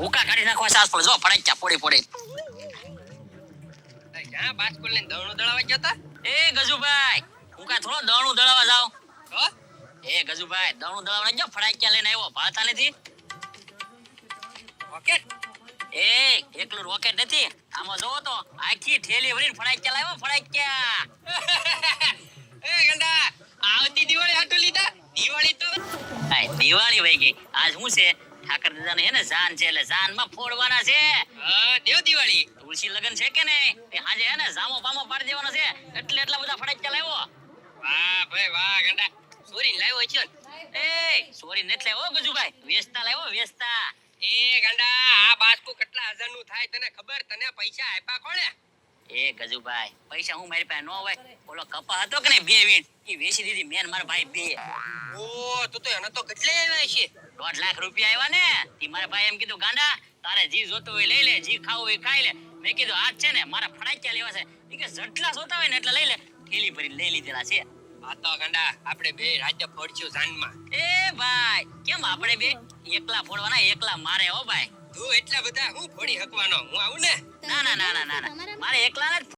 ઉકા કાઢી નાખવા સાસ પર જો ફડાક્યા પોડી પોડી. ક્યાં બાસ્કુલ ને દવણું દળાવા ગયા તા? એ ગજુભાઈ હું કા થોડો દવણું દળાવા જાવ. હો? એ ગજુભાઈ દવણું દળાવા જો ફડાક્યા લઈને આવ્યો ભાળતા નથી. રોકેટ? એ એકલું રોકેટ નથી, આમાં જોવો તો આખી ઠેલી ભરીને ફડાક્યા લાવ્યો ફડાક્યા. એ ગંડા આવતી દિવાળી હાટુ લીધા? દિવાળી તો આ દિવાળી વઈ ગઈ, આજ શું છે ઠાકર દાદાને હે ને જાન છે એટલે જાનમાં ફોડવાના છે. દેવ દિવાળી તુલસી લગન છે કે નહીં તે આજે હે ને જામો પામો પાડી દેવાનો છે એટલે એટલા બધા ફડાક્યા લાવ્યો. વાહ ભાઈ વાહ ગંડા સોરી લાવ્યો છે એ સોરી નથી લાવ્યો ગજુભાઈ, વેચતા લાવ્યો વેચતા. એ ગંડા આ બાસ્કુ કેટલા હજાર નું થાય તને ખબર? તને પૈસા આપ્યા કોણે? એ ગજુભાઈ પૈસા હું મારી પાસે ન હોય, ઓલો કપા હતો કે ને 2 વીણ ઈ વેચી દીધી મેન મારા ભાઈ 2. ઓ તું તો એને તો કેટલે આવ્યા છે? 1.5 લાખ રૂપિયા આવ્યા ને. તી મારા ભાઈ એમ કીધું ગાંડા તારે જી જોતો હોય લઈ લે, જી ખાવું હોય ખાઈ લે. મેં કીધું આજ છે ને મારા ફડાક્યા લેવા છે. ઈ કે જેટલા જોતા હોય ને એટલે લઈ લે. થેલી ભરી લઈ લીધેલા છે. આ તો ગંડા આપણે બે રાજ્ય ફોડશું જાનમાં. એ ભાઈ કેમ આપણે બે એકલા ફોડવાના, એકલા મારે હો ભાઈ. તું એટલા બધા હું ફોડી હકવાનો? હું આવું ને? ના ના ના ના ના મારે એકલા જ